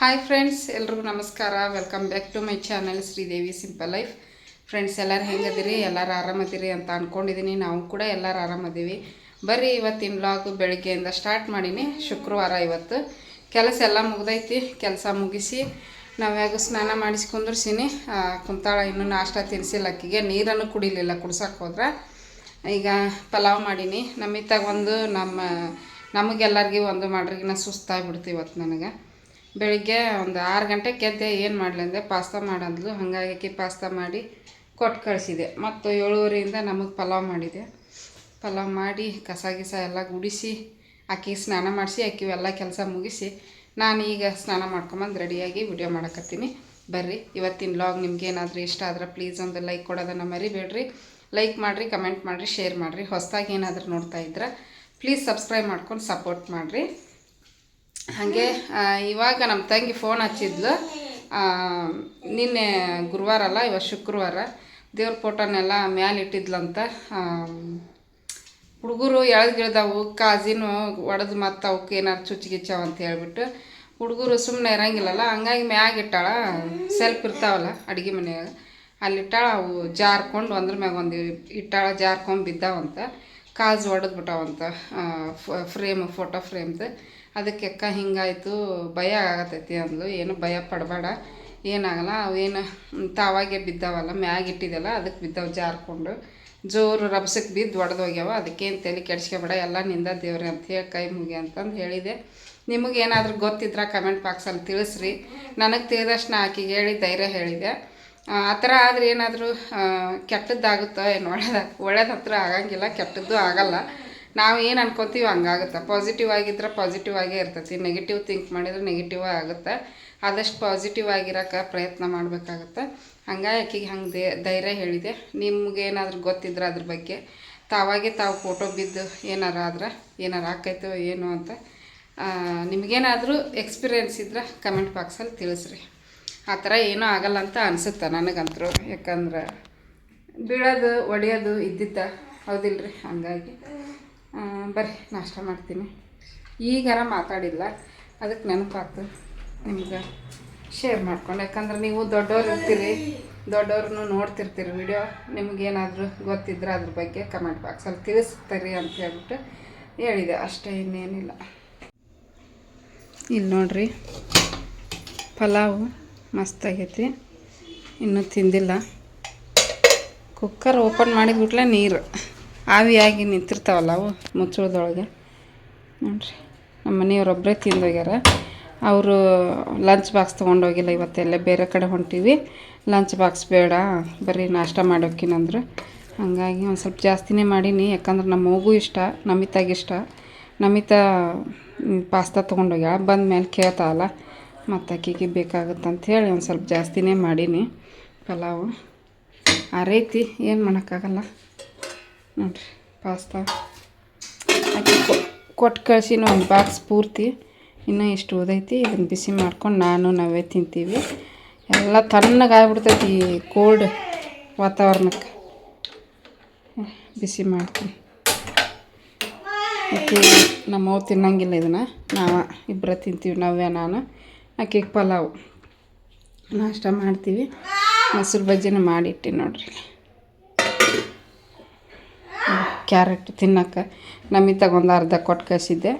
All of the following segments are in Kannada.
ಹಾಯ್ ಫ್ರೆಂಡ್ಸ್, ಎಲ್ರಿಗೂ ನಮಸ್ಕಾರ. Welcome back to my channel Sridevi simple life. Friends, ಎಲ್ಲರೂ ಹೆಂಗದಿರಿ? ಎಲ್ಲರೂ ಆರಾಮದಿರಿ ಅಂತ ಅಂದ್ಕೊಂಡಿದ್ದೀನಿ. ನಾವು ಕೂಡ ಎಲ್ಲರೂ ಆರಾಮದೀವಿ. ಬರ್ರಿ, ಇವತ್ತಿನ ವ್ಲಾಗ್ ಬೆಳಗ್ಗೆಯಿಂದ ಸ್ಟಾರ್ಟ್ ಮಾಡೀನಿ. ಶುಕ್ರವಾರ ಇವತ್ತು. ಕೆಲಸ ಎಲ್ಲ ಮುಗ್ದೈತಿ. ಕೆಲಸ ಮುಗಿಸಿ ನಾವ್ಯಾಗ ಸ್ನಾನ ಮಾಡಿಸಿ ಕುಂದ್ರಿಸೀನಿ. ಕುಂತಾಳ. ಇನ್ನೂ ನಾಷ್ಟ ತಿನ್ನಿಸಿಲ್ಲ. ಅಕ್ಕಿಗೆ ನೀರನ್ನು ಕುಡಿಲಿಲ್ಲ, ಕುಡ್ಸಕ್ಕೆ ಹೋದ್ರೆ. ಈಗ ಪಲಾವ್ ಮಾಡೀನಿ. ನಮ್ಮಿತ್ತಾಗ ಒಂದು ನಮಗೆಲ್ಲರಿಗೂ ಒಂದು ಮಾಡ್ರಿಗಿನ ಸುಸ್ತಾಗ್ಬಿಡ್ತು ಇವತ್ತು ನನಗೆ. ಬೆಳಿಗ್ಗೆ ಒಂದು 6 ಗಂಟೆಗೆ ಎದ್ದೆ. ಏನು ಮಾಡಲಿ ಅಂದೆ, ಪಾಸ್ತಾ ಮಾಡಂದ್ಲು. ಹಾಗಾಗಿ ಪಾಸ್ತಾ ಮಾಡಿ ಕೊಟ್ಟು ಕಳಿಸಿದೆ. ಮತ್ತು 7:30ಯಿಂದ ನಮಗೆ ಪಲಾವ್ ಮಾಡಿದೆ. ಪಲಾವ್ ಮಾಡಿ ಕಸ ಗಿಸ ಎಲ್ಲ ಗುಡಿಸಿ ಆಕೆಗೆ ಸ್ನಾನ ಮಾಡಿಸಿ ಆಕೆವೆಲ್ಲ ಕೆಲಸ ಮುಗಿಸಿ ನಾನು ಈಗ ಸ್ನಾನ ಮಾಡ್ಕೊಂಬಂದು ರೆಡಿಯಾಗಿ ವಿಡಿಯೋ ಮಾಡಕತ್ತೀನಿ. ಬರ್ರಿ, ಇವತ್ತಿನ ವ್ಲಾಗ್ ನಿಮ್ಗೆ ಏನಾದರೂ ಇಷ್ಟ ಆದ್ರೆ ಪ್ಲೀಸ್ ಒಂದು ಲೈಕ್ ಕೊಡೋದನ್ನು ಮರಿಬೇಡ್ರಿ. ಲೈಕ್ ಮಾಡಿರಿ, ಕಮೆಂಟ್ ಮಾಡಿರಿ, ಶೇರ್ ಮಾಡಿರಿ. ಹೊಸದಾಗಿ ಏನಾದರೂ ನೋಡ್ತಾ ಇದ್ರೆ ಪ್ಲೀಸ್ ಸಬ್ಸ್ಕ್ರೈಬ್ ಮಾಡ್ಕೊಂಡು ಸಪೋರ್ಟ್ ಮಾಡಿರಿ. ಹಾಗೆ ಇವಾಗ ನಮ್ಮ ತಂಗಿ ಫೋನ್ ಹಚ್ಚಿದ್ಲು. ನಿನ್ನೆ ಗುರುವಾರ ಅಲ್ಲ, ಇವತ್ತು ಶುಕ್ರವಾರ. ದೇವ್ರ ಫೋಟೋನೆಲ್ಲ ಮ್ಯಾಲೆ ಇಟ್ಟಿದ್ಲಂತ. ಹುಡುಗರು ಎಳೆದ್ಗಿಳ್ದವು, ಕಾಜಿನೂ ಒಡೆದು ಮತ್ತು ಅವಕ್ಕೆ ಏನಾರು ಚುಚ್ಚಿಗಿಚ್ಚಾವ ಅಂತ ಹೇಳ್ಬಿಟ್ಟು ಹುಡುಗರು ಸುಮ್ಮನೆ ಇರೋಂಗಿಲ್ಲಲ್ಲ. ಹಂಗಾಗಿ ಮ್ಯಾಗ ಇಟ್ಟಾಳ. ಸೆಲ್ಫ್ ಇರ್ತಾವಲ್ಲ ಅಡುಗೆ ಮನೆಯಾಗ, ಅಲ್ಲಿಟ್ಟಾಳ. ಅವು ಜಾರ್ಕೊಂಡು ಒಂದ್ರ ಮ್ಯಾಗ ಒಂದು ಇಟ್ಟಾಳ. ಜಾರ್ಕೊಂಡು ಬಿದ್ದಾವಂತ. ಕಾಜು ಒಡೆದ್ಬಿಟ್ಟಾವಂತ. ಫೋಟೋ ಫ್ರೇಮ್ದು. ಅದಕ್ಕೆ ಅಕ್ಕ ಹಿಂಗಾಯಿತು, ಭಯ ಆಗತೈತಿ ಅಂದ್ಲು. ಏನು ಭಯ ಪಡಬೇಡ, ಏನಾಗಲ್ಲ. ಅವೇನು ತಾವಾಗೆ ಬಿದ್ದಾವಲ್ಲ, ಮ್ಯಾಗ ಇಟ್ಟಿದ್ದೆಲ್ಲ ಅದಕ್ಕೆ ಬಿದ್ದಾವೆ ಜಾರ್ಕೊಂಡು. ಜೋರು ರಭಸಕ್ಕೆ ಬಿದ್ದು ಒಡೆದೋಗ್ಯಾವ. ಅದಕ್ಕೇನು ತಲೆ ಕೆಡಿಸ್ಕೊಬೇಡ, ಎಲ್ಲ ನಿಂದ ದೇವ್ರೆ ಅಂತ ಹೇಳಿ ಕೈ ಮುಗಿ ಅಂತಂದು ಹೇಳಿದೆ. ನಿಮಗೇನಾದ್ರೂ ಗೊತ್ತಿದ್ರೆ ಕಮೆಂಟ್ ಬಾಕ್ಸಲ್ಲಿ ತಿಳಿಸ್ರಿ. ನನಗೆ ತಿಳಿದಷ್ಟು ನಾ ಆಕೆಗೆ ಹೇಳಿ ಧೈರ್ಯ ಹೇಳಿದೆ. ಆ ಥರ ಆದರೆ ಏನಾದರೂ ಕೆಟ್ಟದ್ದಾಗುತ್ತೋ ಏನು ಒಳ್ಳೇದು ಹತ್ರ ಆಗಂಗಿಲ್ಲ, ಕೆಟ್ಟದ್ದು ಆಗಲ್ಲ. ನಾವು ಏನು ಅನ್ಕೊತೀವಿ ಹಂಗಾಗುತ್ತೆ. ಪಾಸಿಟಿವ್ ಆಗಿದ್ರೆ ಪಾಸಿಟಿವ್ ಆಗೇ ಇರ್ತೈತಿ. ನೆಗೆಟಿವ್ ಥಿಂಕ್ ಮಾಡಿದ್ರೆ ನೆಗೆಟಿವ್ ಆಗುತ್ತೆ. ಆದಷ್ಟು ಪಾಸಿಟಿವ್ ಆಗಿರೋಕ್ಕೆ ಪ್ರಯತ್ನ ಮಾಡಬೇಕಾಗುತ್ತೆ. ಹಂಗಾಗಿ ಆಕೆಗೆ ಹಂಗೆ ಧೈರ್ಯ ಹೇಳಿದೆ. ನಿಮ್ಗೇನಾದ್ರೂ ಗೊತ್ತಿದ್ರೆ ಅದ್ರ ಬಗ್ಗೆ ತಾವಾಗೆ ತಾವು ಫೋಟೋ ಬಿದ್ದು ಏನಾರು ಆಕೈತೋ ಏನು ಅಂತ ನಿಮಗೇನಾದರೂ ಎಕ್ಸ್ಪೀರಿಯೆನ್ಸ್ ಇದ್ರೆ ಕಮೆಂಟ್ ಬಾಕ್ಸಲ್ಲಿ ತಿಳಿಸ್ರಿ. ಆ ಥರ ಏನೂ ಆಗಲ್ಲ ಅಂತ ಅನಿಸುತ್ತೆ ನನಗಂತರೂ. ಯಾಕಂದ್ರೆ ಬೀಳೋದು ಒಡೆಯೋದು ಇದ್ದಿದ್ದ, ಹೌದಿಲ್ರಿ? ಹಂಗಾಗಿ ಬರ್ರಿ ನಾಷ್ಟ ಮಾಡ್ತೀನಿ. ಈಗಾರ ಮಾತಾಡಿಲ್ಲ, ಅದಕ್ಕೆ ನೆನಪಾಯ್ತು ನಿಮ್ಗೆ ಶೇರ್ ಮಾಡ್ಕೊಂಡು. ಯಾಕಂದ್ರೆ ನೀವು ದೊಡ್ಡವ್ರು ಇರ್ತೀರಿ, ದೊಡ್ಡವ್ರನ್ನೂ ನೋಡ್ತಿರ್ತೀರಿ ವಿಡಿಯೋ. ನಿಮಗೇನಾದರೂ ಗೊತ್ತಿದ್ರೆ ಅದ್ರ ಬಗ್ಗೆ ಕಮೆಂಟ್ ಬಾಕ್ಸಲ್ಲಿ ತಿಳಿಸ್ತೀರಿ ಅಂತ ಹೇಳ್ಬಿಟ್ಟು ಹೇಳಿದೆ ಅಷ್ಟೇ, ಇನ್ನೇನಿಲ್ಲ. ಇಲ್ಲಿ ನೋಡ್ರಿ, ಪಲಾವು ಮಸ್ತಾಗೈತಿ. ಇನ್ನೂ ತಿಂದಿಲ್ಲ. ಕುಕ್ಕರ್ ಓಪನ್ ಮಾಡಿದ್ಬಿಟ್ಲೆ ನೀರು ಆವಿಯಾಗಿ ನಿಂತಿರ್ತಾವಲ್ಲ ಅವು ಮುಚ್ಚಳದೊಳಗೆ. ನೋಡಿರಿ, ನಮ್ಮ ಮನೆಯವ್ರೊಬ್ಬರೇ ತಿಂದೋಗ್ಯಾರ. ಅವರು ಲಂಚ್ ಬಾಕ್ಸ್ ತೊಗೊಂಡೋಗಿಲ್ಲ. ಇವತ್ತೆಲ್ಲ ಬೇರೆ ಕಡೆ ಹೊಂಟೀವಿ. ಲಂಚ್ ಬಾಕ್ಸ್ ಬೇಡ, ಬರೀ ನಾಷ್ಟ ಮಾಡೋಕ್ಕಿನಂದ್ರೆ. ಹಾಗಾಗಿ ಒಂದು ಸ್ವಲ್ಪ ಜಾಸ್ತಿನೇ ಮಾಡೀನಿ. ಯಾಕಂದ್ರೆ ನಮ್ಮ ಮಗು ಇಷ್ಟ, ನಮಿತಾಗಿಷ್ಟ. ನಮಿತಾ ಪಾಸ್ತಾ ತೊಗೊಂಡೋಗ್ಯಾಳ. ಬಂದ ಮೇಲೆ ಕೇಳ್ತಾವಲ್ಲ, ಮತ್ತು ಅಕ್ಕಿಗೆ ಬೇಕಾಗುತ್ತಂಥೇಳಿ ಒಂದು ಸ್ವಲ್ಪ ಜಾಸ್ತಿನೇ ಮಾಡೀನಿ ಪಲಾವು. ಆ ರೀತಿ ಏನು ಮಾಡೋಕ್ಕಾಗಲ್ಲ. ನೋಡಿರಿ, ಪಾಸ್ತಾ ಅಕ್ಕಿ ಕೊಟ್ಟು ಕಳಿಸಿನ ಒಂದು ಬಾಕ್ಸ್ ಪೂರ್ತಿ. ಇನ್ನೂ ಎಷ್ಟು ಉದೈತಿ. ಇದನ್ನು ಬಿಸಿ ಮಾಡ್ಕೊಂಡು ನಾವೇ ತಿಂತೀವಿ. ಎಲ್ಲ ತಣ್ಣಗಾಗ್ಬಿಡ್ತೈತಿ ಈ ಕೋಲ್ಡ್ ವಾತಾವರಣಕ್ಕೆ. ಬಿಸಿ ಮಾಡ್ತೀನಿ. ಅಕ್ಕಿ ನಮ್ಮವ್ರು ತಿನ್ನಂಗಿಲ್ಲ ಇದನ್ನು, ಇಬ್ಬರು ತಿಂತೀವಿ. ನಾನು ಅಕ್ಕಿಗೆ ಪಲಾವು ನಾಷ್ಟ ಮಾಡ್ತೀವಿ. ಮೊಸರು ಬಜ್ಜಿನ ಮಾಡಿಟ್ಟು ನೋಡ್ರಿ. ಕ್ಯಾರೆಟ್ ತಿನ್ನೋಕೆ ನಮಿತಾಗ ಒಂದು ಅರ್ಧ ಕೊಟ್ಟು ಕಳಿಸಿದ್ದೆ.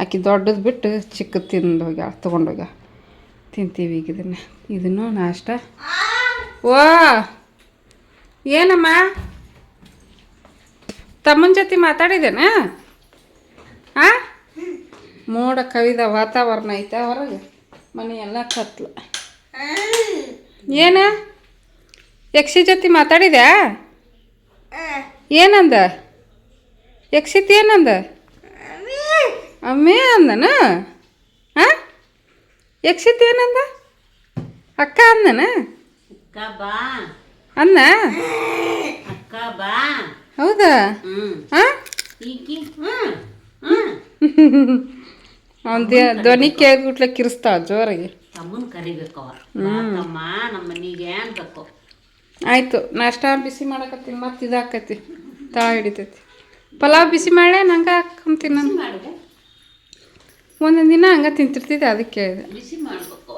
ಆಕೆ ದೊಡ್ಡದು ಬಿಟ್ಟು ಚಿಕ್ಕದು ತೊಗೊಂಡೋಗ್ಯ. ತಿಂತೀವಿ ಈಗ ಇದನ್ನು ನಾಷ್ಟ. ಓ ಏನಮ್ಮ, ತಮ್ಮನ ಜೊತೆ ಮಾತಾಡಿದ್ದೇನೆ? ಮೋಡ ಕವಿದ ವಾತಾವರಣ ಐತೆ ಹೊರಗೆ. ಮನೆಯೆಲ್ಲ ಕತ್ಲು. ಏನು ಯಕ್ಷಿ ಜೊತೆ ಮಾತಾಡಿದ್ಯಾ? ಏನಂದ ಯಕ್ಷಿತ್? ಏನಂದ? ಅಮ್ಮೇ ಅಂದನ? ಯಕ್ಷಿತ್ ಏನಂದ? ಅಕ್ಕ ಅಂದನ? ಅನ್ನ? ಹೌದಾ? ಅವನ ಧ್ವನಿ ಕೇಳ್ಬಿಟ್ಲೆ ಕಿರಿಸ್ತಾಳ ಜೋರಾಗಿ. ಆಯಿತು, ನಾಷ್ಟ ಬಿಸಿ ಮಾಡಕತ್ತೀನಿ. ಮತ್ತು ಇದಾಕೈತಿ, ತಳ ಹಿಡಿತೈತಿ. ಪಲಾವ್ ಬಿಸಿ ಮಾಡೇ ನಂಗೆ ಹಾಕೊಂತೀನಿ. ನಾನು ಒಂದೊಂದು ದಿನ ಹಂಗೆ ತಿಂತಿರ್ತಿದ್ದೆ, ಅದಕ್ಕೆ ಕೇಳಿದೆ. ಬಿಸಿ ಮಾಡ್ಬೇಕು.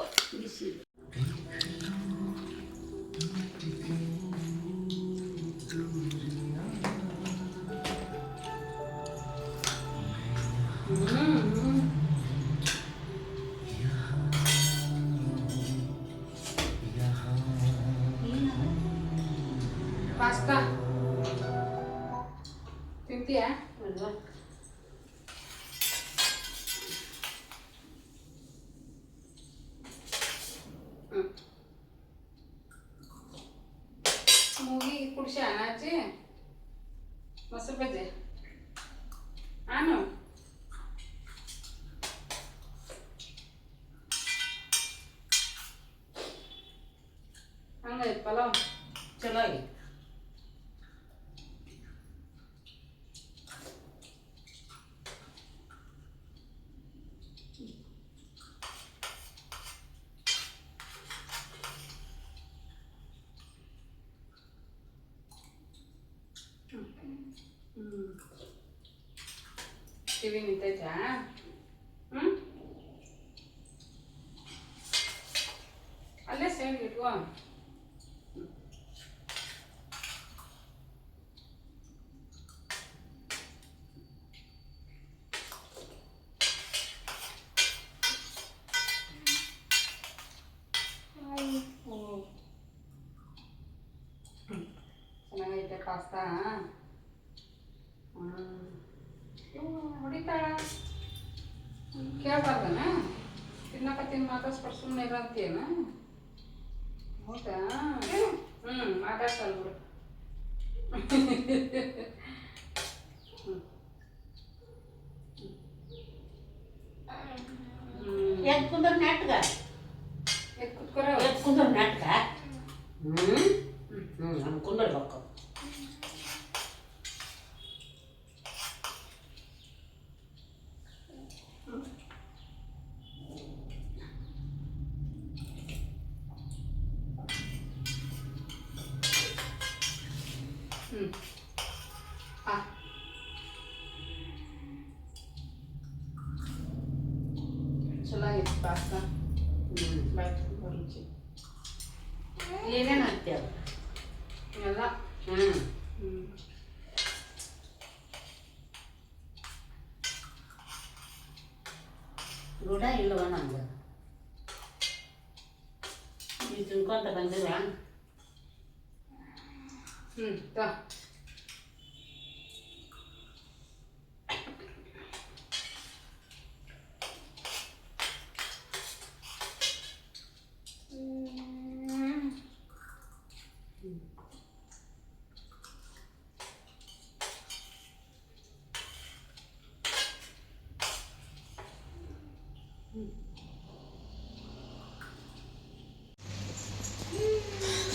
ಪಾಸ್ತಾ ತಿಂತೀಯಾ? ಮೂಗಿ ಕುಡ್ಸಿ ಅನಾಚಿ ಮೊಸರು ಬಜ್ಜಿ ಆನು ಹಂಗೈತೆ ಪಲಾವ್ ಚಲೋ ಆಗಿ. ಟಿವಿ ನಿಂತೈತಾ? ಅಲ್ಲೇ ಸೈಡ್ ಇಟ್ಕೋ. ಚೆನ್ನಾಗೈತೆ ಪಾಸ್ತಾ. ಹೊಡಿತಾಳ ಕೇಳ್ಬಾರ್ದನ? ತಿನ್ನಕತ್ತೀನಿ ಮಾತಾಡ್ಸ್ಬಿಟ್ಟು ಸುಮ್ಮನೆ ಇರಂತೀಯನ? ಹೌದಾ? ಮಾತಾಡ್ಸಲ್ ಬಿಡು. ಎದ್ ಕುಂದ್ರ ನಾಟಕ ಎದ್ ಕುತ್ಕೊರ. ಎದ್ ಕುಂದ್ರ ನಾಟಕ ಹಂಗೆ ಕುಂದರ್ಬೇಕು. ಚೆನ್ನಾಗಿತ್ತು ಪಾಸ್ತಾ. ಬಾಯ್ ರುಚಿ. ಏನೇನು ಹಾಕ್ತೇವೆ ಎಲ್ಲ ರೂಢ ಇಲ್ಲವ ನಮ್ಗೆ. ನೀವು ತಿನ್ಕೊಂತ ಬಂದಿರ ತಾ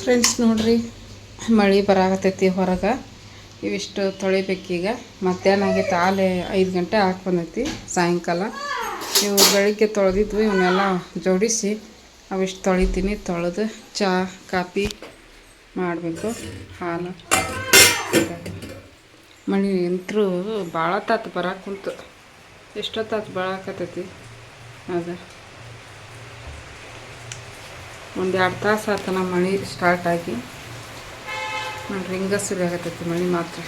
ಫ್ರೆಂಡ್ಸ್ ನೋಡ್ರಿ, ಮಳೆ ಬರಾಕತ್ತೈತಿ ಹೊರಗೆ. ಇವಿಷ್ಟು ತೊಳಿಬೇಕೀಗ. ಮಧ್ಯಾಹ್ನ ಆಗೈತೆ, ಆಲೆ 5 ಗಂಟೆ ಹಾಕಿ ಬಂದೈತಿ ಸಾಯಂಕಾಲ. ಇವು ಬೆಳಿಗ್ಗೆ ತೊಳೆದಿದ್ವಿ, ಇವನ್ನೆಲ್ಲ ಜೋಡಿಸಿ ಅವಿಷ್ಟು ತೊಳಿತೀನಿ. ತೊಳೆದು ಚಹಾ ಕಾಫಿ ಮಾಡಬೇಕು. ಹಾಲು ಮಳೆ ಅಂತರೂ ಭಾಳ ತಾತು ಬರಾಕ್ ಕುಂತು. ಎಷ್ಟೊತ್ತಾತು ಬರಾಕತ್ತೈತಿ. ಅದು 1-2 ತಾಸು ಆತ ನಮ್ಮ ಮಳೆ ಸ್ಟಾರ್ಟ್ ಆಗಿ. ನೋಡ್ರಿ ಹಿಂಗೆ ಸುರಿ ಆಗತ್ತೈತಿ ಮಳೆ ಮಾತ್ರ.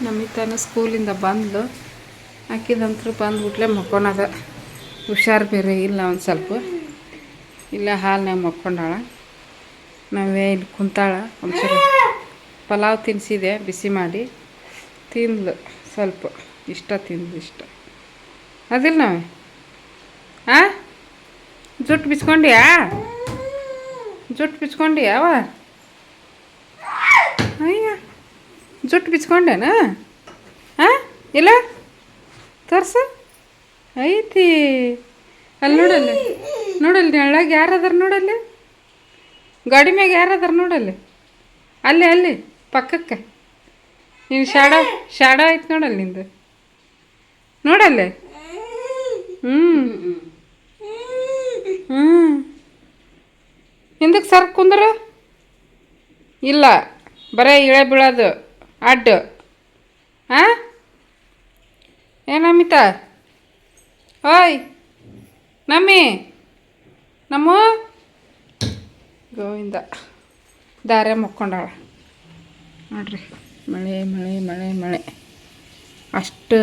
ನಮಿತಾನು ಸ್ಕೂಲಿಂದ ಬಂದ್ಲು. ಆಕಿದಂತರೂ ಬಂದ್ಬಿಟ್ಲೆ ಮಕ್ಕೊಳದ. ಹುಷಾರು ಬೇರೆ ಇಲ್ಲ ಒಂದು ಸ್ವಲ್ಪ. ಇಲ್ಲೇ ಹಾಲ್ನಾಗ ಮಕ್ಕೊಂಡಾಳ. ನಾವೇ ಇಲ್ಲಿ ಕುಂತಾಳ. ಒಂಚೂರು ಪಲಾವ್ ತಿನ್ನಿಸಿದೆ ಬಿಸಿ ಮಾಡಿ. ತಿಂದ್ಲು ಸ್ವಲ್ಪ. ಇಷ್ಟ ತಿಂದ್ಲು ಇಷ್ಟ. ಅದಿಲ್ಲ ನಾವೇ ಜುಟ್ಟು ಬಿಚ್ಕೊಂಡ್ಯಾ? ಜುಟ್ಟು ಬಿಚ್ಕೊಂಡ್ಯಾವ? ಅಯ್ಯ, ಜುಟ್ಟು ಬಿಚ್ಕೊಂಡೇನ? ಇಲ್ಲ ತೋರ್ಸ. ಐತಿ ಅಲ್ಲಿ ನೋಡಲ್ಲಿ. ನೋಡಲ್ಲಿ ನೆಳ್ಳಾಗ ಯಾರದಾರ ನೋಡಲ್ಲಿ. ಗಾಡಿ ಮ್ಯಾಗ ಯಾರದಾರ ನೋಡಲ್ಲಿ. ಅಲ್ಲಿ ಪಕ್ಕಕ್ಕೆ ನೀನು ಶಾಡೋ ಐತಿ ನೋಡಲ್ಲಿ ನಿಂದು. ನೋಡಲ್ಲಿ. ಹಿಂದಕ್ಕೆ ಸರ್ ಕುಂದ್ರ. ಇಲ್ಲ, ಬರೇ ಇಳೆ ಬೀಳೋದು ಅಡ್ಡು. ಏನಮಿತ? ಓಯ್ ನಮ್ಮಿ, ನಮ್ಮ ಗೋವಿಂದ ದಾರೆ ಮುಕ್ಕೊಂಡಾಳ ನೋಡ್ರಿ. ಮಳೆ ಮಳೆ ಮಳೆ ಮಳೆ ಅಷ್ಟು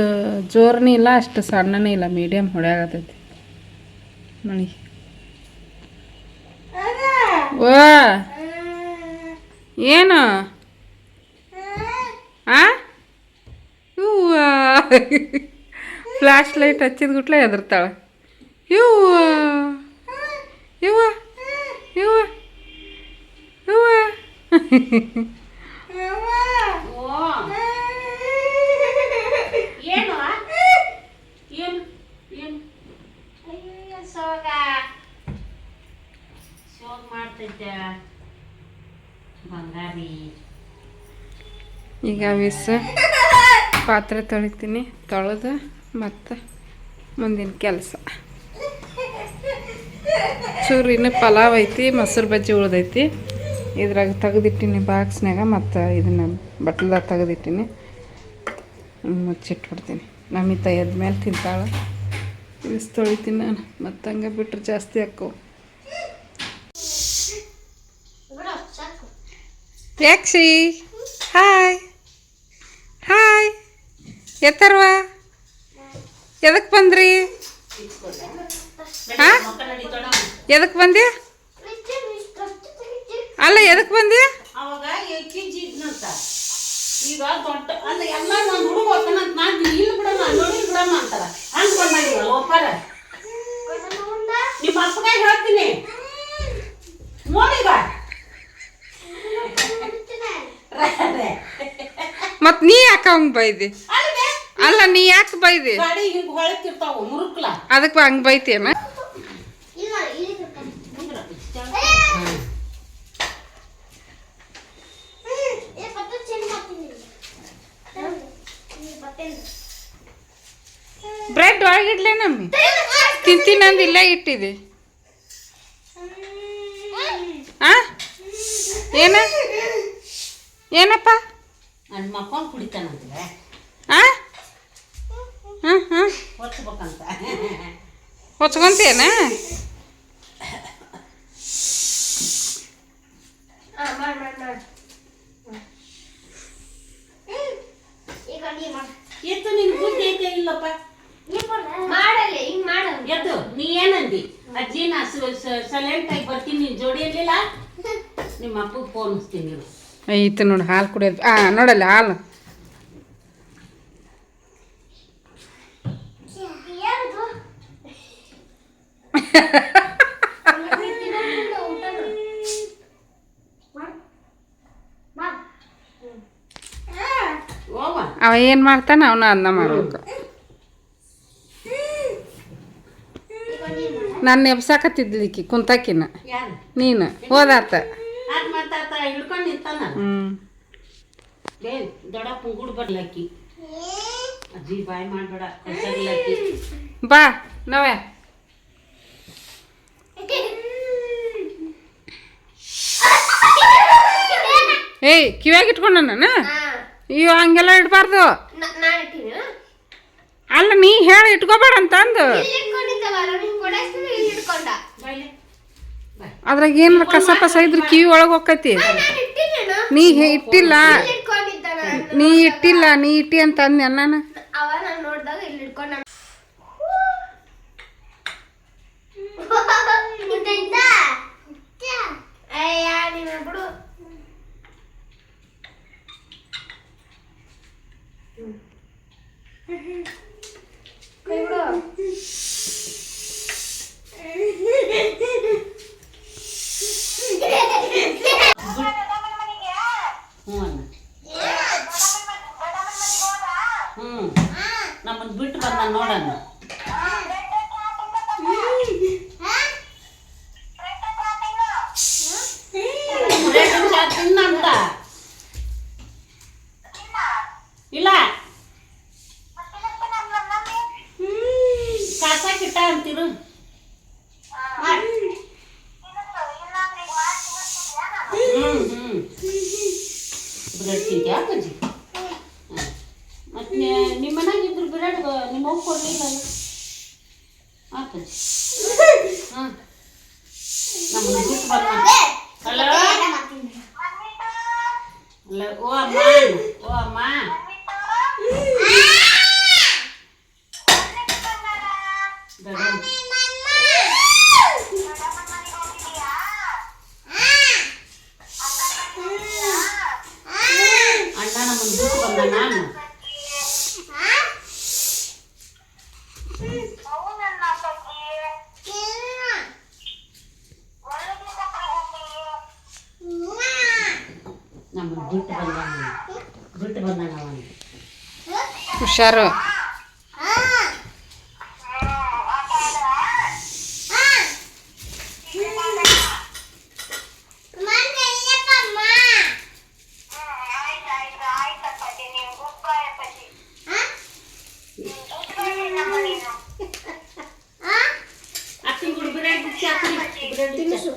ಜೋರನೇ ಇಲ್ಲ ಅಷ್ಟು ಸಣ್ಣನೇ ಇಲ್ಲ ಮೀಡಿಯಮ್ ಹೊಡ್ಯಾಗತ್ತೈತಿ ಮಳೆ. ಓ ಏನು ಆ ಇವ್ವ ಫ್ಲ್ಯಾಶ್ ಲೈಟ್ ಹಚ್ಚಿದ ಗುಟ್ಲೆ ಎದುರ್ತಾಳೆ. ಇವ್ವ ಇವ್ವ ಇವ್ವ ಇವ್ವ ಏನು ಏನು ಏನು ಸೋಗ ಶೋಕ್ ಮಾಡ್ತಿದ್ದೆ ಬಂಗಾರಿ. ಈಗ ಪಾತ್ರೆ ತೊಳಿತೀನಿ, ತೊಳೆದು ಮತ್ತು ಮುಂದಿನ ಕೆಲಸ. ಚೂರು ಇನ್ನೂ ಪಲಾವ್ ಐತಿ, ಮೊಸರು ಬಜ್ಜಿ ಉಳ್ದೈತಿ. ಇದ್ರಾಗ ತೆಗೆದಿಟ್ಟಿನಿ ಬಾಕ್ಸ್ನಾಗ, ಮತ್ತು ಇದನ್ನು ಬಟ್ಲದಾಗ ತೆಗೆದಿಟ್ಟಿನಿ, ಮುಚ್ಚಿಟ್ಬಿಡ್ತೀನಿ. ನಮಿತ ಎದ್ದ ಮೇಲೆ ತಿಂತಾಳೆ. ಇವಿಸ್ ತೊಳಿತೀನಿ ನಾನು, ಮತ್ತು ಹಂಗೆ ಬಿಟ್ಟರೆ ಜಾಸ್ತಿ ಹಾಕವು. ಯಾಕ್ಷಿ ಹಾಯ್ ಹಾಯ್ ಎತ್ತರ್ವ ಎದಕ್ಕೆ ಬಂದ್ರಿ? ಹಾಂ ಎದಕ್ಕೆ ಬಂದ್ಯಾ? ಅಲ್ಲ ಎದಕ್ಕೆ ಬಂದ್ಯಾ? ಅವಾಗ ಕೆಜಿ ಇದ್ನಂತ, ಈಗ ದೊಡ್ಡ ಅಲ್ಲ ಎಲ್ಲ ಒಂದು ಹುಡುಗ ಹೋಗ್ತಾನಂತ ನಾನು ಇಲ್ಲಿ ಬಿಡಮ್ಮ ನೋಡಿ ಬಿಡಮ್ಮ ಅಂತಾರ. ಹಂಗೆ ಬಂದಾಗಿಲ್ಲ ಒಪ್ಪಾರ. ನಿಮ್ಮ ಅಪ್ಪಗಾಗಿ ಹೇಳ್ತೀನಿ ನೋಡಿಗ. ಮತ್ತು ನೀ ಯಾಕೆ ಹಂಗೆ ಬೈದಿ? ಅಲ್ಲ ನೀ ಯಾಕೆ ಬೈದಿ? ಗಾಡಿ ಹಿಂಗೆ ಹೊಳತಿರ್ತಾವ ಮುರುಕ್ಲ, ಅದಕ್ಕೆ ಹಂಗೆ ಬೈತೇನ? ಬ್ರೆಡ್ ಒಳಗಿಡ್ಲೇ ನಮ್ಮಿ ತಿಂತೀನಿ ಅಂದು ಇಲ್ಲೇ ಇಟ್ಟಿದೆ. ಆ ಏನ ಏನಪ್ಪ? ನನ್ನ ಮಕ್ಕಳು ಕುಡಿತಾನಂದ್ರೆ ಹಾಂ ಹಾಂ ಹಾಂ ಹೊಚ್ಬೇಕಂತ ಹೊಚ್ಕೊಂತೇನ? ಎತ್ತು ನಿನ್ ಬುದ್ಧಿ ಐತೆ ಇಲ್ಲಪ್ಪ? ಎದ್ದು ನೀ ಏನಂದಿ? ಅಜ್ಜಿ ನಾ ಸೈಲೆಂಟ್ ಆಗಿ ಬರ್ತೀನಿ, ನಿನ್ ಜೋಡಿ ಇರ್ಲಿಲ್ಲ. ನಿಮ್ಮ ಅಪ್ಪಗೆ ಫೋನ್ ಹಚ್ತೀನಿ. ಐತೆ ನೋಡಿ ಹಾಲು ಕುಡಿಯೋದು. ನೋಡಲ್ಲ ಹಾಲು ಅವ ಏನು ಮಾಡ್ತಾನೆ ಅವನ ಅದನ್ನ ಮಾಡ್ಬೇಕು. ನನ್ನ ಎಬ್ಸಾಕತ್ತಿದ್ಲಿಕ್ಕಿ ಕುಂತಾಕಿನ ನೀನು ಹೋದಾತ. ಹಿಡ್ಕೊಂಡು ನಿಂತಾನ. ದೊಡ್ಡಪ್ಪ ಗುಡ್ ಬರ್ಲಕ್ಕಿ ಅಜ್ಜಿ ಬಾಯ್ ಮಾಡ್ಬೇಡ ಕಳ್ಸಾಗಿಲ್ಲಕ್ಕಿ. ಬಾ ನವ್ಯ ಏಯ್ ಕಿವ್ಯಾಗ ಇಟ್ಕೊಂಡ ನಾನು. ಅಯ್ಯೋ ಹಂಗೆಲ್ಲ ಇಡಬಾರ್ದು. ಅಲ್ಲ ನೀ ಹೇಳಿ ಇಟ್ಕೋಬೇಡ ಅಂತ ಅಂದು. ಅದ್ರಾಗ ಏನಾರ ಕಸ ಪಸ ಇದ್ರೆ ಕಿವಿ ಒಳಗೆ ಹೋಗ್ತೈತಿ. ನೀ ಇಟ್ಟಿಲ್ಲ, ನೀ ಇಟ್ಟಿಲ್ಲ, ನೀ ಇಟ್ಟಿ ಅಂತ ಅಂದೆ ನಾನು. ನಮ್ಮನ್ನು ಬಿಟ್ಟು ಬಂದ ನೋಡೋಣ. ತಿನ್ನಂತ ಇಲ್ಲ ಕಾಸಾಕಿಟ್ಟ ಅಂತಿರು. ಬ್ರೆಡ್ ತಿಂತ್ಯಾ ಅಪ್ಪಾಜಿ? ಮತ್ತೆ ನಿಮ್ಮ ಮನೆಯಾಗಿದ್ರು ಬ್ರೆಡ್ ನಿಮ್ಮ ಹೋಗಿ ಕೊಡಲಿಲ್ಲ ಅಪ್ಪಾಜಿ? ಹಾಂ ನಮ್ಮನ್ನು ಬಿಟ್ಟು ಬಂದ. ಹಲೋ ಅಲ್ಲ ಓ ಅಮ್ಮ ಓ ಅಮ್ಮ ಅಣ್ಣ ನಮ್ಮನ್ನು ಬಿಟ್ಟು ಬಂದ ನಾನು ನಮ್ಮನ್ನು ಬಿಟ್ಟು ಬಂದ ಅವನು ಹುಷಾರು. ಅಕ್ಕಿ ಗುಡಿ ಬಿಡ ತಿನ್ನಿಸು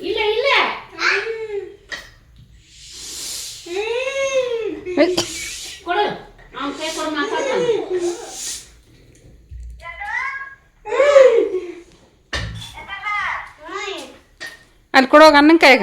ಇಲ್ಲ ಇಲ್ಲ ಕೊಡು ಅವ್ನ ಕೈ ಕೊಡು ಮಾತಾಡ್ತಾನೆ ಅಲ್ಲಿ ಕೊಡೋಗ ಅನ್ನನ ಕೈಗ.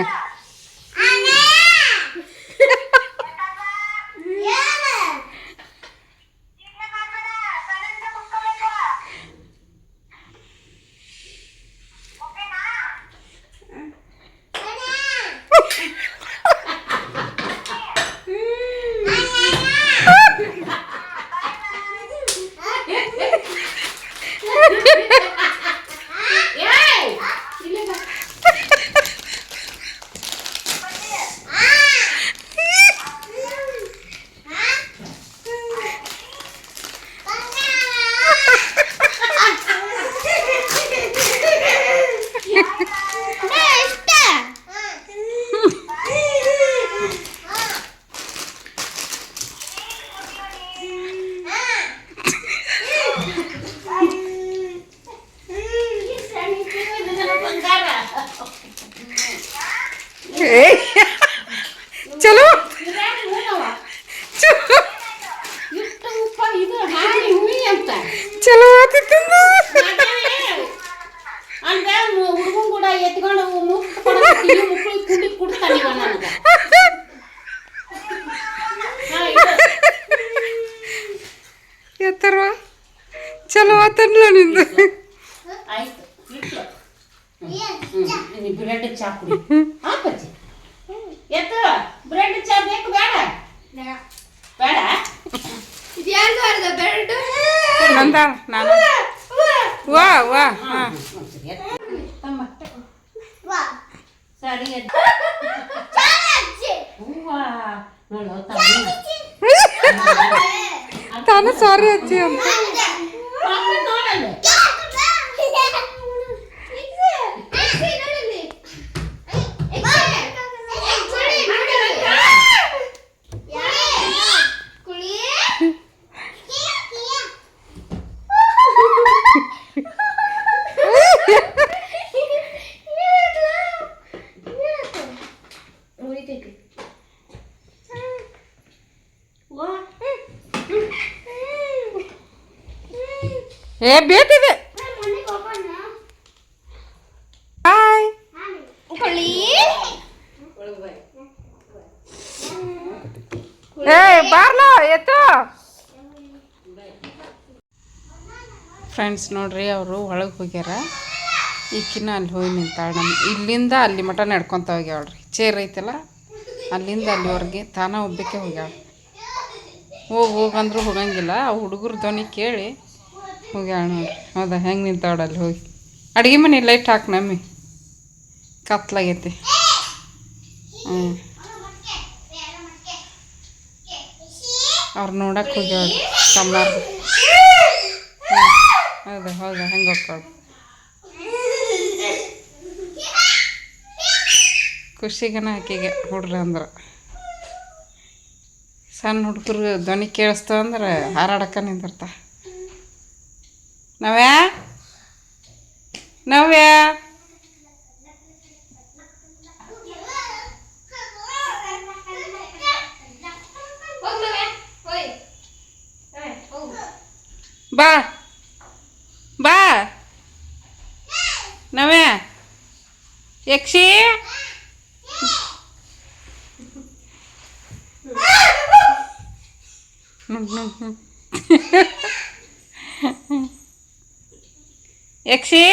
ಚಲೋ ಚಲೋ ಆತಿತ್ತು ಅಂದ್ರೆ ಹುಡುಗನ್ ಕೂಡ ಎತ್ಕೊಂಡು ಮುಕ್ಳು ಕುಂಡಿ ಕುಡ್ತಾನೆ ಇವ ನನಗೆ ಎತ್ತರ್ವ ಚಲೋ ಆತನ್ಲ ನಿಂದು. ಆಯ್ತು ಇಟ್ಲು ನೀ ಬ್ರೆಡ್ ಚಾ ಕುಡಿ ಹಾಕಚ್ಚಿ ಎತ್ತು ಬ್ರೆಡ್ ಚಾ ಬೇಕು ಬೇಡ ಬೇಡ ನಂದ ನಾನು ವಾ ವಾ ಹಾ ಸರಿ ಹೂವ ನೋಡು ತಾನು ಸಾರಿ ಅಜ್ಜಿ ಅಂತ. ನೋಡಲ್ಲ ಏ ಬೇಟಿದೆ ಹಾಯ್ ಏ ಬಾರ್ಲ ಎತ್ತು. ಫ್ರೆಂಡ್ಸ್ ನೋಡ್ರಿ ಅವರು ಒಳಗೆ ಹೋಗ್ಯಾರ. ಈಕಿನ ಅಲ್ಲಿ ಹೋಗಿ ನಿಂತಾಳ. ನಮ್ಮ ಇಲ್ಲಿಂದ ಅಲ್ಲಿ ಮಟ ನಡ್ಕೊತ ಹೋಗ್ಯಾಳ್ರಿ. ಚೇರ್ ಐತಲ್ಲ ಅಲ್ಲಿಂದ ಅಲ್ಲಿವರೆಗೆ ತಾನ ಒಬ್ಬಕ್ಕೆ ಹೋಗ್ಯಾಳ. ಹೋಗಂದ್ರೂ ಹೋಗಂಗಿಲ್ಲ. ಆ ಹುಡುಗರ ಧ್ವನಿ ಕೇಳಿ ಹೋಗ್ಯಾಳ ನೋಡ್ರಿ. ಹೌದಾ ಹೆಂಗೆ ನಿಂತಾವಡ ಅಲ್ಲಿ ಹೋಗಿ. ಅಡುಗೆ ಮನೆ ಲೈಟ್ ಹಾಕಿ ನಮ್ಮಿ ಕತ್ಲಾಗೈತಿ. ಹ್ಞೂ ಅವ್ರು ನೋಡಕ್ಕೆ ಹೋಗ್ಯಾಳ ಕಮ್ಮಾರ. ಹೌದಾ ಹೌದಾ ಹೆಂಗೆ ಹೋಗ್ತಾಳ. ಖುಷಿಗನ ಆಕೆಗೆ ಹುಡ್ರ ಅಂದ್ರೆ. ಸಣ್ಣ ಹುಡುಗರು ಧ್ವನಿ ಕೇಳಿಸ್ತಾವ ಅಂದ್ರೆ ಹಾರಾಡಕ್ಕ ನಿಂದಿರ್ತ. ನವ್ಯಾ ನವ್ಯಾ ಬಾ ಬಾ ನವ್ಯ ಯಕ್ಷಿ ಯಕ್ಷಿ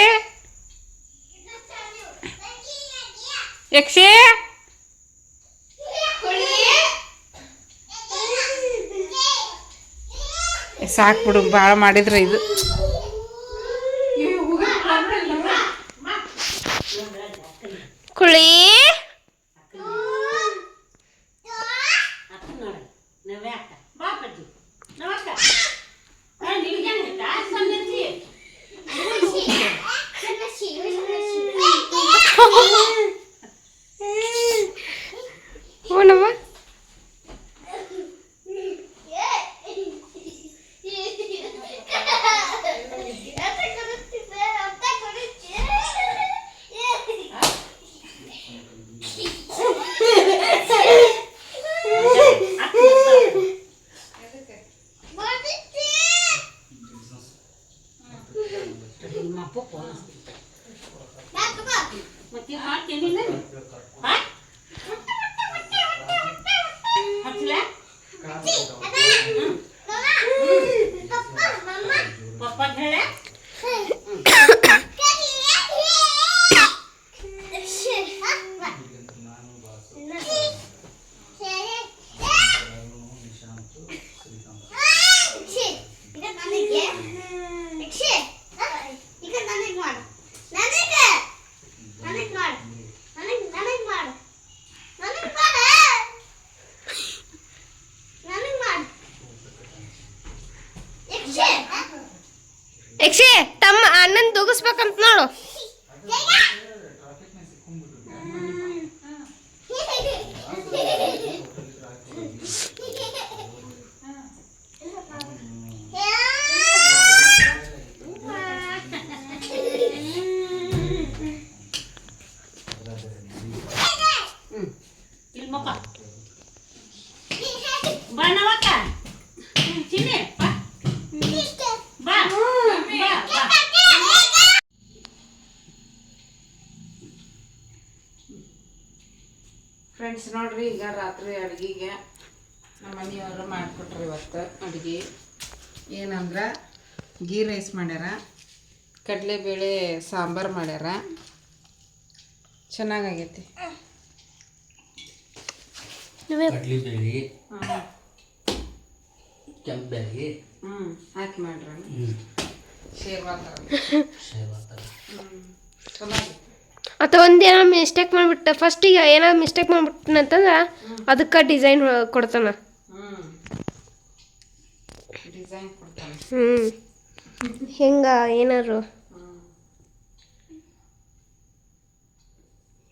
ಯಕ್ಷಿ ಸಾಕು ಬಿಡು ಭಾಳ ಮಾಡಿದ್ರೆ ಇದು ಕುಳಿ ಹ್ಞೂನಮ್ಮ ಯಕ್ಷಿ ತಮ್ಮ ಅಣ್ಣನ ದೂಗಿಸ್ಬೇಕಂತ ನೋಡು ಫ್ರೆಂಡ್ಸ್ ನೋಡ್ರಿ ಈಗ ರಾತ್ರಿ ಅಡುಗೆಗೆ ನಮ್ಮ ಮನೆಯವರು ಮಾಡಿಕೊಟ್ರು ಇವತ್ತು ಅಡುಗೆ ಏನಂದ್ರೆ ಗೀ ರೈಸ್ ಮಾಡ್ಯಾರ ಕಡಲೆಬೇಳೆ ಸಾಂಬಾರು ಮಾಡ್ಯಾರ ಚೆನ್ನಾಗೈತಿ ಕಡ್ಲಿಬೇಳೆ ಕೆಂಪಬೇಳೆ ಹಾಕಿ ಮಾಡ್ರ ಶೇರ್ವಾ ಥರ ಚೆನ್ನಾಗಿ ಅಥವಾ ಒಂದು ಏನೋ ಮಿಸ್ಟೇಕ್ ಮಾಡಿಬಿಟ್ಟ ಫಸ್ಟಿಗೆ ಏನೋ ಮಿಸ್ಟೇಕ್ ಮಾಡಿಬಿಟ್ಟನಂತಂದ್ರೆ ಅದಕ್ಕೆ ಡಿಸೈನ್ ಕೊಡ್ತಾನೆ ಡಿಸೈನ್ ಕೊಡ್ತಾನೆ ಹೆಂಗೆ ಏನಾರು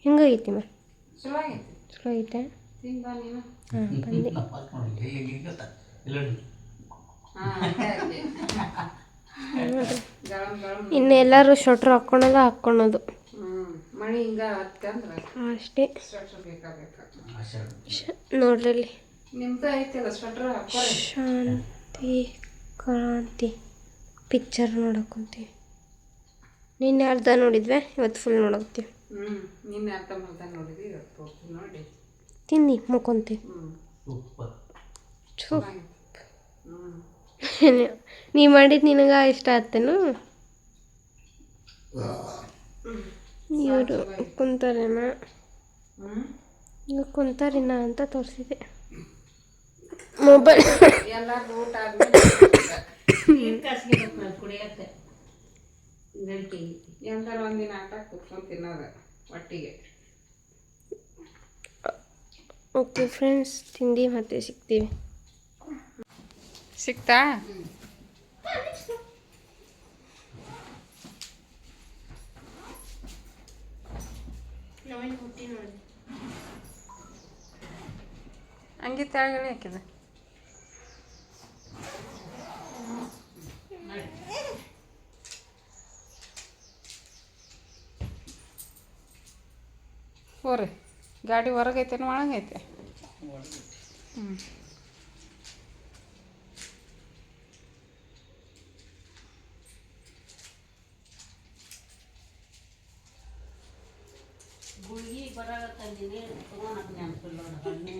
ಹೆಂಗೈತಿ ಮ ಚಲೋ ಆಗೈತಿ ಚಲೋ ಐತೆ ತಿಂದ ನೀನು ಹಾಂ ಬಂದು ಗರಂ ಗರಂ ಇನ್ನು ಎಲ್ಲರೂ ಶೊಟ್ರ್ ಹಾಕ್ಕೊಳೋದು ಮಣಿ ಹಿಂಗ ಹತ್ತೆ ಅಂದ್ರೆ ಅಷ್ಟೇ ಸ್ವೆಟ್ರ್ ಬೇಕಾಗಬೇಕು ನೋಡ್ರಿ ಅಲ್ಲಿ ನಿಮ್ದು ಐತಲ್ಲ ಸ್ವೆಟ್ರ್ ಹಾಕೋರಿ ಶಾಂತಿ ಕ್ರಾಂತಿ ಪಿಕ್ಚರ್ ನೋಡಕ್ಕಂತೀವಿ ನಿನ್ನೆ ಅರ್ಧ ನೋಡಿದ್ವಿ ಇವತ್ತು ಫುಲ್ ನೋಡಕ್ತೀವಿ ನಿನ್ನೆ ಅರ್ಧ ಮರ್ಧ ನೋಡಿದ್ವಿ ಇವತ್ತು ಪೂರ್ತಿ ನೋಡಿ ತಿನ್ನಿ ಮುಕ್ಕೊಂತೀವಿ ಚೂ ನೀ ಮಾಡಿದ್ದು ನಿನಗೆ ಇಷ್ಟ ಆತೇನು ಇವರು ಕುಂತಾರೇನ ಈಗ ಕುಂತಾರಿನ ಅಂತ ತೋರಿಸಿದೆ ಮೊಬೈಲ್ ಎಲ್ಲರೂ ಊಟ ಆದ್ಮೇಲೆ ಕುಡಿಯತ್ತೆ ಎಂದಾರ ಒಂದಿನ ಆಟ ಕುತ್ಕೊಂಡು ತಿನ್ನೋದು ಒಟ್ಟಿಗೆ ಓಕೆ ಫ್ರೆಂಡ್ಸ್ ತಿಂದು ಮತ್ತೆ ಸಿಗ್ತೀವಿ ಸಿಕ್ತಾ ಹಂಗೆ ತೆಳಗಡೆ ಹಾಕಿದೆ ಹೋರಿ ಗಾಡಿ ಹೊರಗೈತೇನು ಒಳಗೈತೆ ಬಂದಿನಿ ತಗೊಳಕ್ ನೆನಪಿಲ್ಲ ಹಣ್ಣು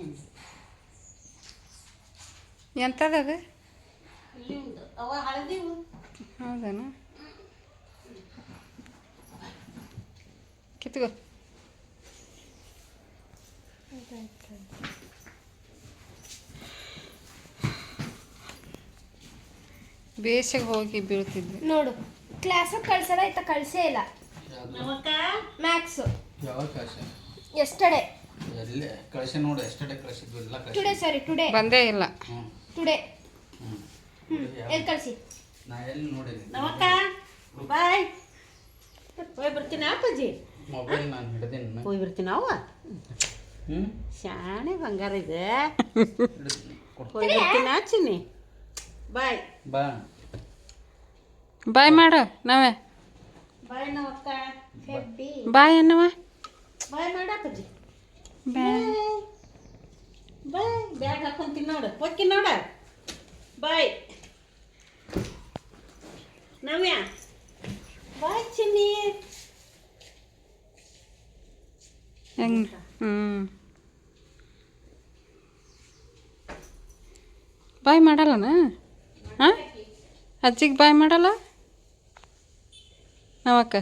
ಎಂಥದ್ದು ಅದು? ಅಲ್ಲಿ ಒಂದು ಅವ ಹಳದಿವು ಹೌದೇನು? ಕಿತ್ಕೋ. ಬೇಸಿಗೆ ಹೋಗಿ ಬೀಳ್ತಿದ್ವಿ. ನೋಡು ಕ್ಲಾಸಿಗೆ ಕಳ್ಸಲ್ಲ ಆಯ್ತಾ, ಕಳ್ಸೇ ಇಲ್ಲ. ನಮಕ್ಕ ಮ್ಯಾಕ್ಸ್ ಯಾವಾಗ ಕಳ್ಸ ಎಸ್ಟರ್ಡೇ ಎಲ್ಲಿ ಕಳ್ಸಿ ನೋಡು ಎಷ್ಟೇ ಕಳ್ಸಿದ್ವಿ ಎಲ್ಲ ಟುಡೇ ಸಾರಿ ಟುಡೇ ಬಂದೇ ಇಲ್ಲ. ಹ್ಞೂ ಟುಡೇ ಹ್ಞೂ ಎಲ್ಲಿ ಕಳಿಸಿ. ನಾ ಎಲ್ಲಿ ನೋಡಿನಿ ನಮಕ್ಕ ಬಾಯ್ ಹೋಯ್ ಬರ್ತೀನಿ ಅಪ್ಪಾಜಿ. ಮೊಬೈಲ್ ನಾನು ಹಿಡ್ದೀನಿ ಹೋಯ್ ಬರ್ತೀನಿ ಅವ್ವ. ಹ್ಞೂ ಶಾಣೆ ಬಂಗಾರ ಇದೆ. ಕೊಡ್ತೀನಿ ಹೋಯ್ ಬರ್ತೀನಿ ಚಿನ್ನಿ ಬಾಯ್ ಬಾ ಬಾಯ್ ಮಾಡು ನಾವೇ. ಬಾಯ್ ನಮಕ್ಕ ಹೆಬ್ಬಿ ಬಾಯ್ ಅನ್ನವ. ಬಾಯ್ ಮಾಡಪ್ಪಾಜಿ. ಬಾಯ್. ಬಾಯ್ ಬ್ಯಾಗ್ ಹಾಕೊಂತೀನಿ ನೋಡು ಹೊಕ್ಕಿ ನೋಡ ಬಾಯ್ ನವ್ಯ ಬಾಯ್ ಚಿನ್ನಿ. ಹೆಂಗೆ? ಬಾಯ್ ಮಾಡಲ್ಲನ? ಹಾಂ, ಅಜ್ಜಿಗೆ ಬಾಯ್ ಮಾಡಲ್ಲ ನಾವಕ್ಕ?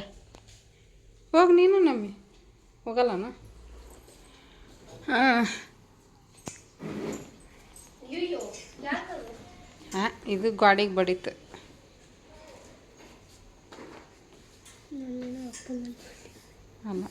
ಹೋಗಿ ನೀನು ನಮ್ಮಿ ಹೋಗಲ್ಲನ? ಹಾಂ ಹಾಂ, ಇದು ಗಾಡಿಗೆ ಬಡಿತು. ಅಲ್ಲ